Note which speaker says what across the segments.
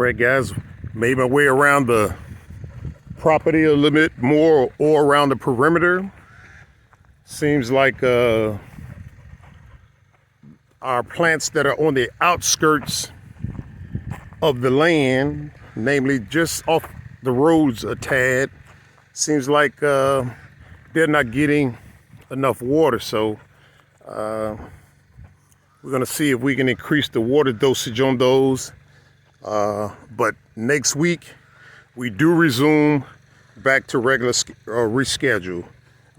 Speaker 1: right, guys, made my way around the property a little bit more or around the perimeter. Seems like our plants that are on the outskirts of the land, namely just off the roads a tad, seems like they're not getting enough water. So we're gonna see if we can increase the water dosage on those. But next week we do resume back to regular reschedule.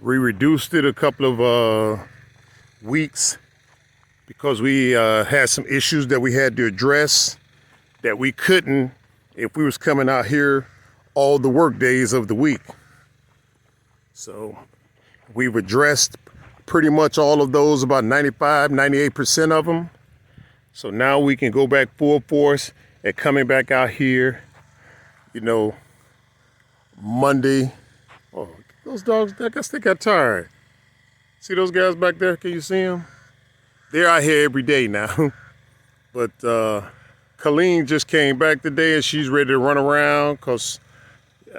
Speaker 1: We reduced it a couple of weeks because we had some issues that we had to address that we couldn't if we was coming out here all the work days of the week. So we've addressed pretty much all of those, about 95-98% of them. So now we can go back full force at coming back out here, Monday. Oh, those dogs, I guess they got tired. See those guys back there? Can you see them? They're out here every day now. But Colleen just came back today and she's ready to run around because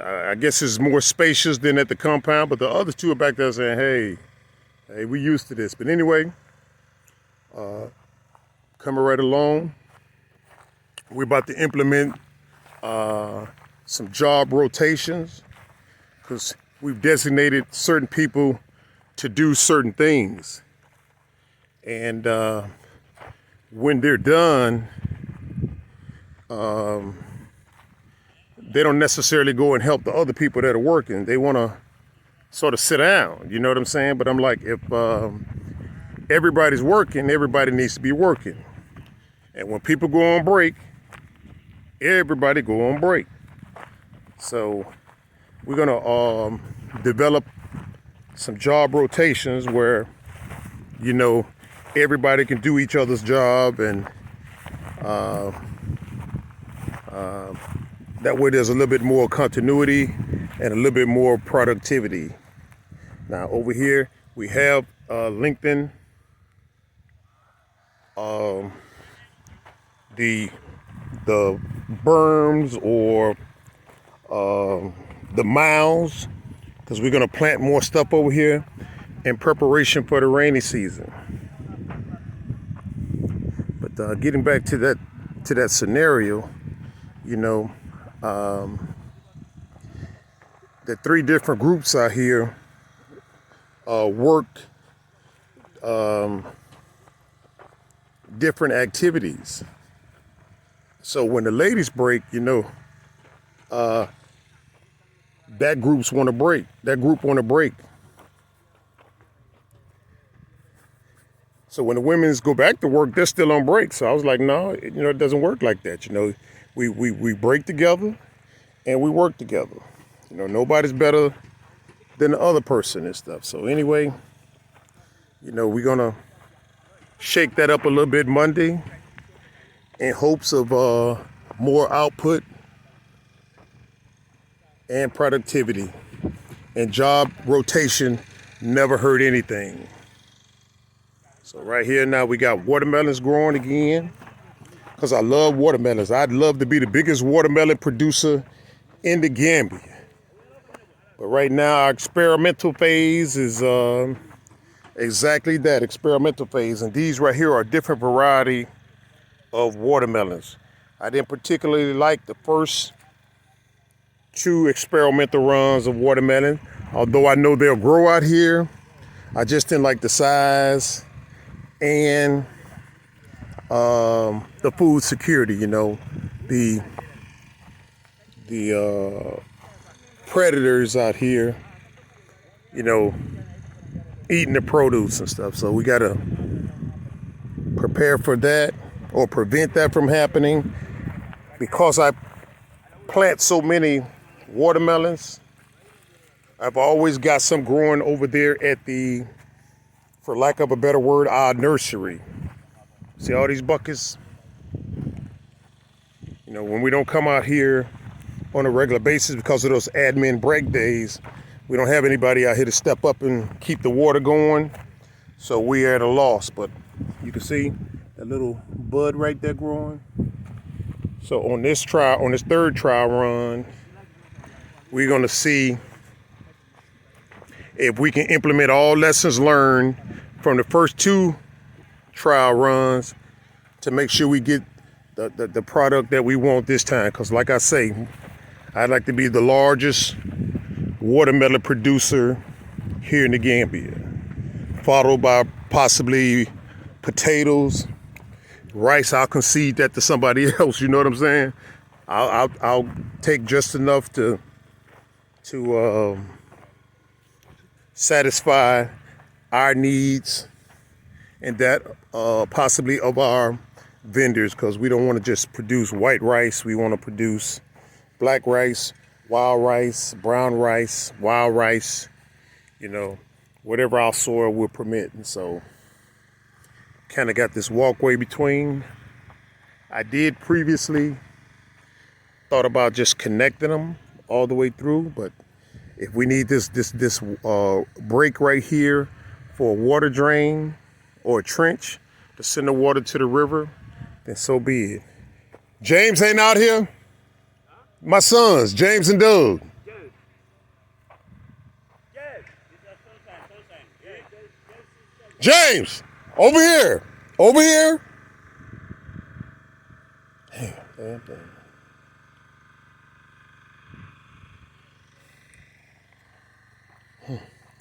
Speaker 1: I guess it's more spacious than at the compound. But the other two are back there saying, hey, we used to this. But anyway, coming right along, we're about to implement some job rotations because we've designated certain people to do certain things. And when they're done, they don't necessarily go and help the other people that are working. They want to sort of sit down, you know what I'm saying? But I'm like, if everybody's working, everybody needs to be working. And when people go on break, everybody go on break. So we're gonna develop some job rotations where, everybody can do each other's job, and that way there's a little bit more continuity and a little bit more productivity. Now over here we have LinkedIn, the berms or the mounds, because we're gonna plant more stuff over here in preparation for the rainy season. But getting back to that scenario, the three different groups out here work different activities. So when the ladies break, that groups want to break. That group want to break. So when the women's go back to work, they're still on break. So I was like, no, it doesn't work like that. We break together and we work together. Nobody's better than the other person and stuff. So anyway, we're gonna shake that up a little bit Monday in hopes of more output and productivity. And job rotation never hurt anything. So right here now we got watermelons growing again, because I love watermelons. I'd love to be the biggest watermelon producer in the Gambia. But right now our experimental phase is exactly that, experimental phase. And these right here are a different variety of watermelons. I didn't particularly like the first two experimental runs of watermelon, although I know they'll grow out here. I just didn't like the size and the food security, the predators out here, eating the produce and stuff. So we gotta prepare for that or prevent that from happening. Because I plant so many watermelons, I've always got some growing over there at the, for lack of a better word, our nursery. See all these buckets? When we don't come out here on a regular basis because of those admin break days, we don't have anybody out here to step up and keep the water going. So we're at a loss. But you can see that little bud right there growing. So on this third trial run, we're gonna see if we can implement all lessons learned from the first 2 trial runs to make sure we get the product that we want this time. Because like I say, I'd like to be the largest watermelon producer here in the Gambia, followed by possibly potatoes, rice. I'll concede that to somebody else. You know what I'm saying? I'll take just enough to satisfy our needs and that possibly of our vendors, because we don't want to just produce white rice. We want to produce black rice, wild rice, brown rice, wild rice, you know, whatever our soil will permit. And so kind of got this walkway between. I did previously thought about just connecting them all the way through, but if we need this break right here for a water drain or a trench to send the water to the river, then so be it. James ain't out here? My sons, James and Doug. James, over here. Over here. Damn.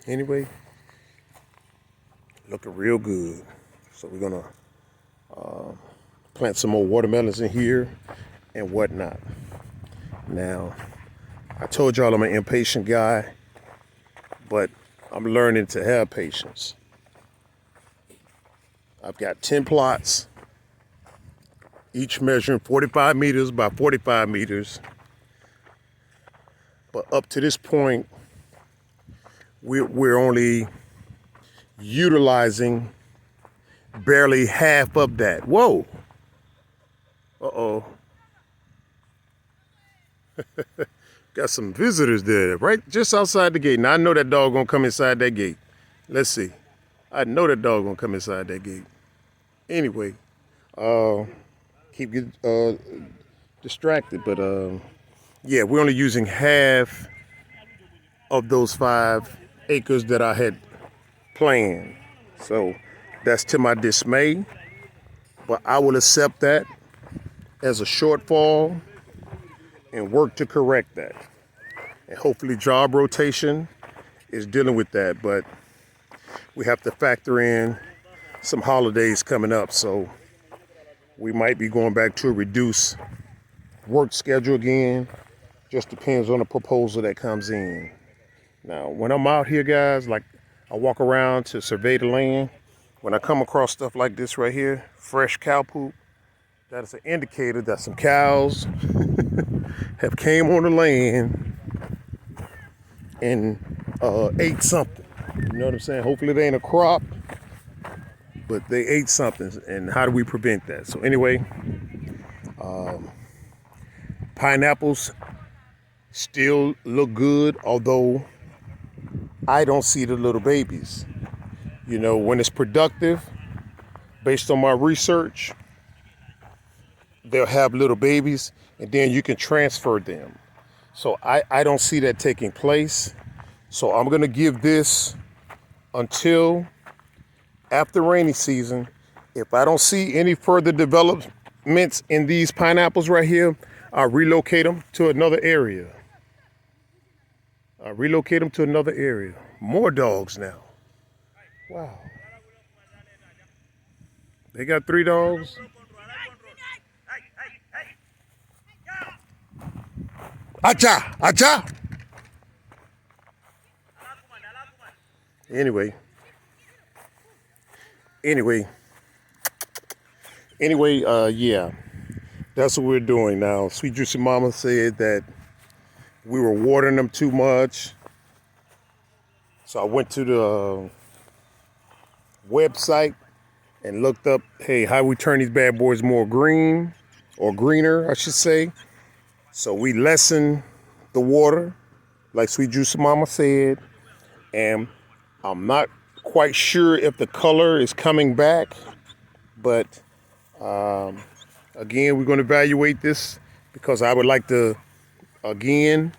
Speaker 1: Anyway, looking real good. So we're gonna plant some more watermelons in here and whatnot. Now, I told y'all I'm an impatient guy, but I'm learning to have patience. I've got 10 plots, each measuring 45 meters by 45 meters. But up to this point, we're only utilizing barely half of that. Whoa. Uh-oh. Got some visitors there, right just outside the gate. Now, I know that dog gonna come inside that gate. Let's see. I know that dog gonna come inside that gate. Anyway, keep getting distracted, but yeah, we're only using half of those 5 acres that I had planned. So that's to my dismay, but I will accept that as a shortfall and work to correct that. And hopefully job rotation is dealing with that, but we have to factor in some holidays coming up, so we might be going back to a reduced work schedule again. Just depends on the proposal that comes in. Now, when I'm out here, guys, like I walk around to survey the land, when I come across stuff like this right here, fresh cow poop, that is an indicator that some cows have came on the land and ate something. You know what I'm saying? Hopefully it ain't a crop, but they ate something. And how do we prevent that? So anyway, pineapples still look good, although I don't see the little babies. You know, when it's productive, based on my research, they'll have little babies and then you can transfer them. So I don't see that taking place. So I'm gonna give this until after rainy season. If I don't see any further developments in these pineapples right here, I'll relocate them to another area. More dogs now. Wow. They got 3 dogs. Acha, acha. Anyway, yeah, that's what we're doing now. Sweet Juicy Mama said that we were watering them too much. So I went to the website and looked up, hey, how we turn these bad boys more green, or greener, I should say. So we lessen the water, like Sweet Juicy Mama said, and I'm not quite sure if the color is coming back, but again, we're going to evaluate this because I would like to, again,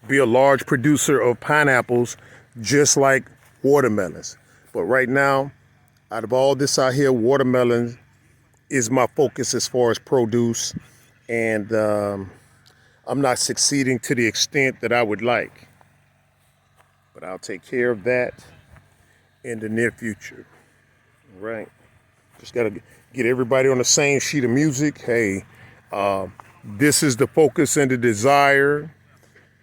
Speaker 1: be a large producer of pineapples just like watermelons. But right now, out of all this out here, watermelon is my focus as far as produce, and I'm not succeeding to the extent that I would like. But I'll take care of that in the near future. All right. Just got to get everybody on the same sheet of music. Hey, this is the focus and the desire.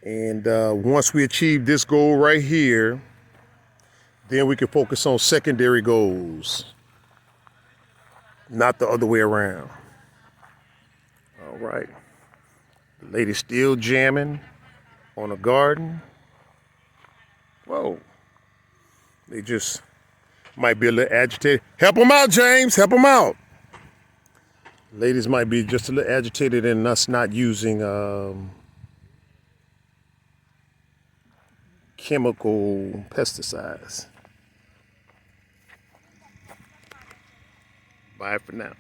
Speaker 1: And once we achieve this goal right here, then we can focus on secondary goals, not the other way around. All right. The lady's still jamming on a garden. Whoa. They just might be a little agitated. Help them out, James. Help them out. Ladies might be just a little agitated in us not using chemical pesticides. Bye for now.